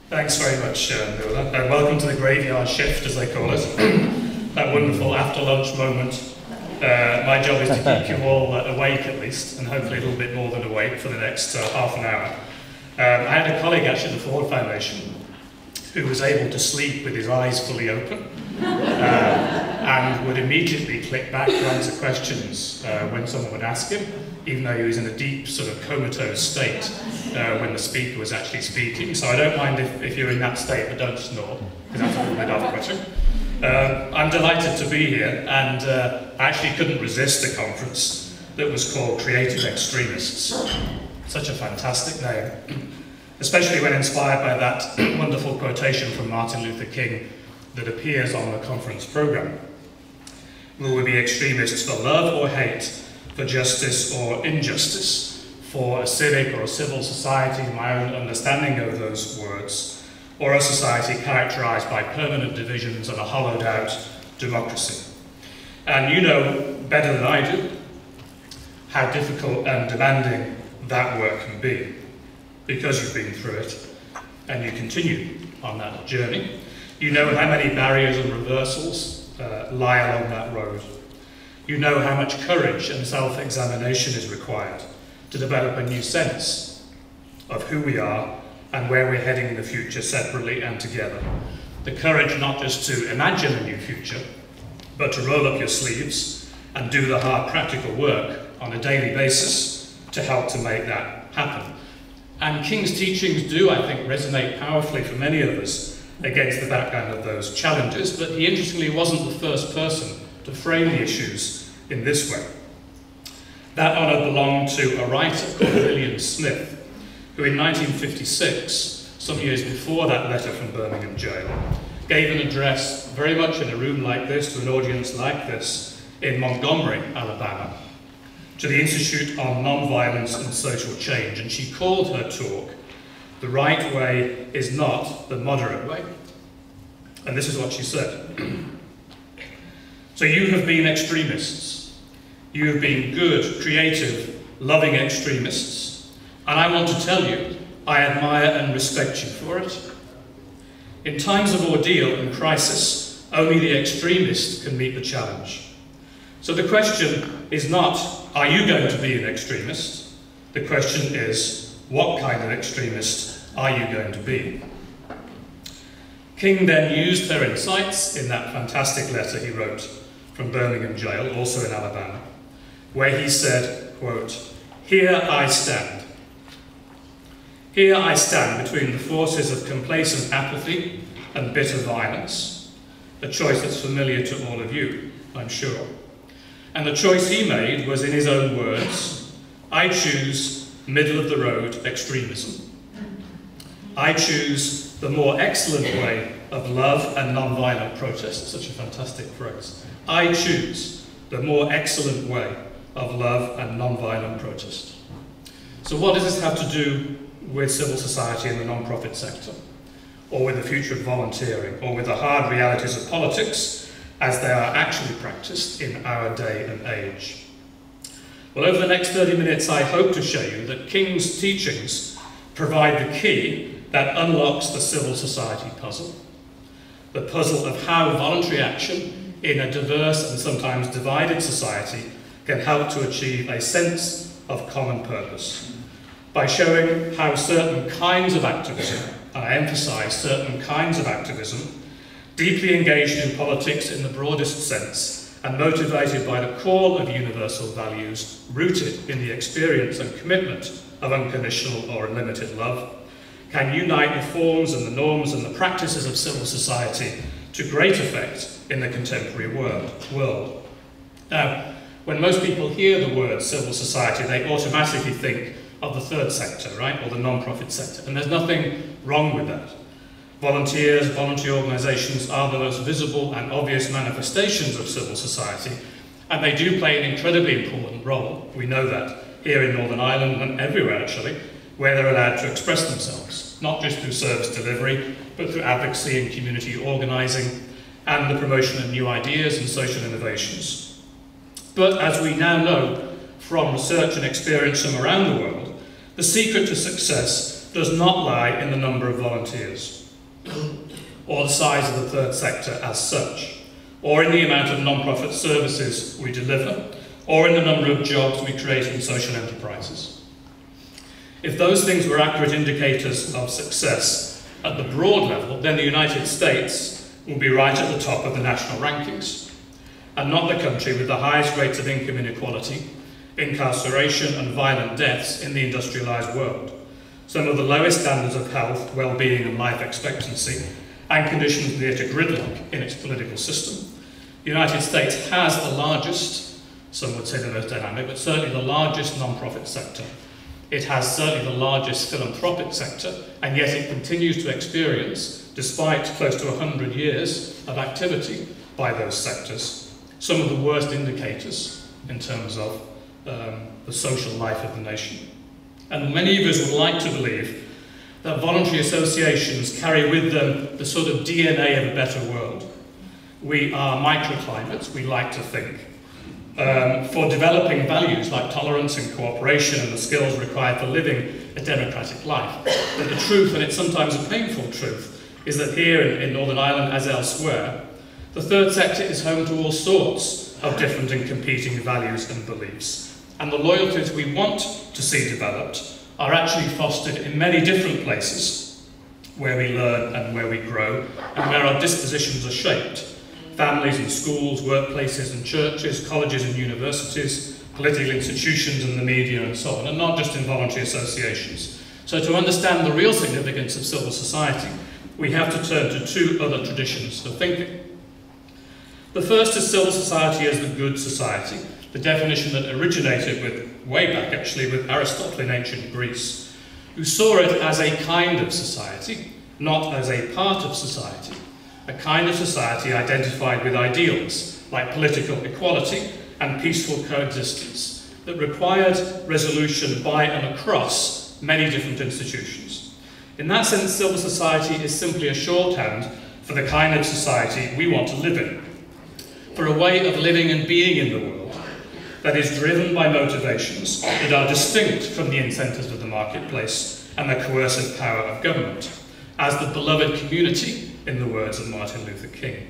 Thanks very much, Nuala. Welcome to the graveyard shift, as they call it. That wonderful after-lunch moment. My job is to keep you all awake at least, and hopefully a little bit more than awake for the next half an hour. I had a colleague actually at the Ford Foundation who was able to sleep with his eyes fully open and would immediately click back to answer questions when someone would ask him, even though he was in a deep sort of comatose state when the speaker was actually speaking. So I don't mind if you're in that state, but don't snore, because that's a little bit off-putting. I'm delighted to be here, and I actually couldn't resist a conference that was called Creative Extremists. Such a fantastic name, especially when inspired by that wonderful quotation from Martin Luther King that appears on the conference programme. Will we be extremists for love or hate, for justice or injustice, for a civic or a civil society, my own understanding of those words, or a society characterised by permanent divisions and a hollowed out democracy? And you know better than I do how difficult and demanding that work can be, because you've been through it and you continue on that journey. You know how many barriers and reversals lie along that road. You know how much courage and self-examination is required to develop a new sense of who we are and where we're heading in the future separately and together. The courage not just to imagine a new future, but to roll up your sleeves and do the hard practical work on a daily basis to help to make that happen. And King's teachings do, I think, resonate powerfully for many of us against the background of those challenges, but he interestingly wasn't the first person to frame the issues in this way. That honour belonged to a writer called William Smith, who in 1956, some years before that letter from Birmingham jail, gave an address very much in a room like this to an audience like this in Montgomery, Alabama, to the Institute on Nonviolence and Social Change, and she called her talk, "The Right Way is Not the Moderate Way." And this is what she said. So you have been extremists. You have been good, creative, loving extremists. And I want to tell you, I admire and respect you for it. In times of ordeal and crisis, only the extremist can meet the challenge. So the question is not, are you going to be an extremist? The question is, what kind of extremist are you going to be? King then used her insights in that fantastic letter he wrote from Birmingham jail, also in Alabama, where he said, quote, "Here I stand. Here I stand between the forces of complacent apathy and bitter violence," a choice that's familiar to all of you, I'm sure. And the choice he made was, in his own words, "I choose middle-of-the-road extremism. I choose the more excellent way of love and non-violent protest." Such a fantastic phrase. I choose the more excellent way of love and non-violent protest. So what does this have to do with civil society and the non-profit sector, or with the future of volunteering, or with the hard realities of politics as they are actually practiced in our day and age? Well, over the next 30 minutes, I hope to show you that King's teachings provide the key that unlocks the civil society puzzle. The puzzle of how voluntary action in a diverse and sometimes divided society can help to achieve a sense of common purpose, by showing how certain kinds of activism, and I emphasise certain kinds of activism, deeply engaged in politics in the broadest sense and motivated by the call of universal values rooted in the experience and commitment of unconditional or unlimited love, can unite the forms and the norms and the practices of civil society to great effect in the contemporary world. Now, when most people hear the word civil society, they automatically think of the third sector, right, or the non-profit sector, and there's nothing wrong with that. Volunteers, voluntary organisations are the most visible and obvious manifestations of civil society, and they do play an incredibly important role. We know that here in Northern Ireland and everywhere actually, where they're allowed to express themselves, not just through service delivery, but through advocacy and community organising and the promotion of new ideas and social innovations. But as we now know from research and experience from around the world, the secret to success does not lie in the number of volunteers, or the size of the third sector as such, or in the amount of non-profit services we deliver, or in the number of jobs we create in social enterprises. If those things were accurate indicators of success at the broad level, then the United States will be right at the top of the national rankings, and not the country with the highest rates of income inequality, incarceration and violent deaths in the industrialised world, some of the lowest standards of health, well-being and life expectancy, and conditions near to gridlock in its political system. The United States has the largest, some would say the most dynamic, but certainly the largest non-profit sector. It has certainly the largest philanthropic sector, and yet it continues to experience, despite close to 100 years of activity by those sectors, some of the worst indicators in terms of the social life of the nation. And many of us would like to believe that voluntary associations carry with them the sort of DNA of a better world. We are microclimates, we like to think, for developing values like tolerance and cooperation and the skills required for living a democratic life. But the truth, and it's sometimes a painful truth, is that here in Northern Ireland, as elsewhere, the third sector is home to all sorts of different and competing values and beliefs. And the loyalties we want to see developed are actually fostered in many different places where we learn and where we grow and where our dispositions are shaped. Families and schools, workplaces and churches, colleges and universities, political institutions and the media and so on, and not just in voluntary associations. So to understand the real significance of civil society, we have to turn to two other traditions of thinking. The first is civil society as the good society, the definition that originated way back actually with Aristotle in ancient Greece, who saw it as a kind of society, not as a part of society, a kind of society identified with ideals like political equality and peaceful coexistence that required resolution by and across many different institutions. In that sense, civil society is simply a shorthand for the kind of society we want to live in, for a way of living and being in the world that is driven by motivations that are distinct from the incentives of the marketplace and the coercive power of government, as the beloved community, in the words of Martin Luther King.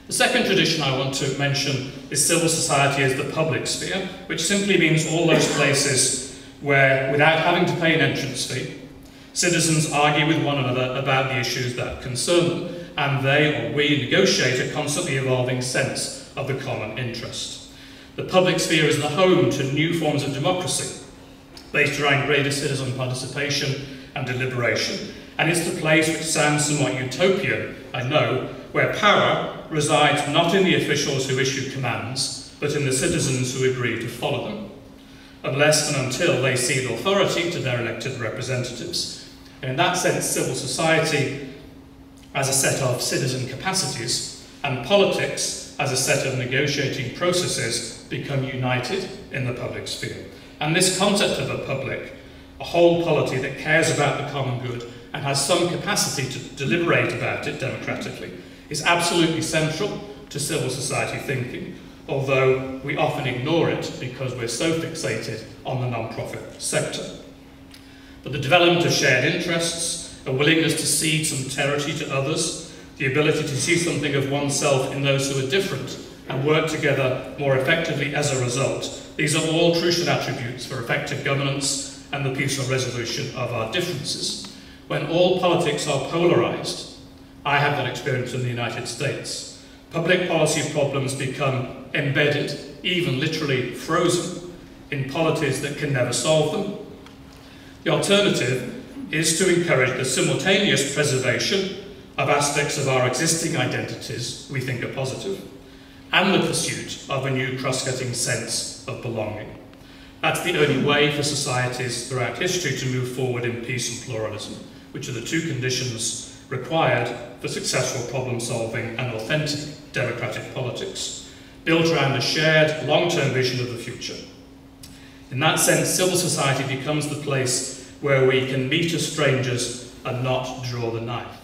The second tradition I want to mention is civil society as the public sphere, which simply means all those places where, without having to pay an entrance fee, citizens argue with one another about the issues that concern them, and they or we negotiate a constantly evolving sense of the common interest. The public sphere is the home to new forms of democracy, based around greater citizen participation and deliberation, and it's the place which sounds somewhat utopian, I know, where power resides not in the officials who issue commands, but in the citizens who agree to follow them, unless and until they cede authority to their elected representatives. And in that sense, civil society as a set of citizen capacities and politics as a set of negotiating processes become united in the public sphere. And this concept of a public, a whole polity that cares about the common good and has some capacity to deliberate about it democratically, is absolutely central to civil society thinking, although we often ignore it because we're so fixated on the non-profit sector. But the development of shared interests, a willingness to cede some territory to others, the ability to see something of oneself in those who are different and work together more effectively as a result, these are all crucial attributes for effective governance and the peaceful resolution of our differences. When all politics are polarised, I have that experience in the United States, public policy problems become embedded, even literally frozen, in polities that can never solve them. The alternative is to encourage the simultaneous preservation of aspects of our existing identities we think are positive, and the pursuit of a new cross-cutting sense of belonging. That's the only way for societies throughout history to move forward in peace and pluralism, which are the two conditions required for successful problem-solving and authentic democratic politics, built around a shared long-term vision of the future. In that sense, civil society becomes the place where we can meet as strangers and not draw the knife.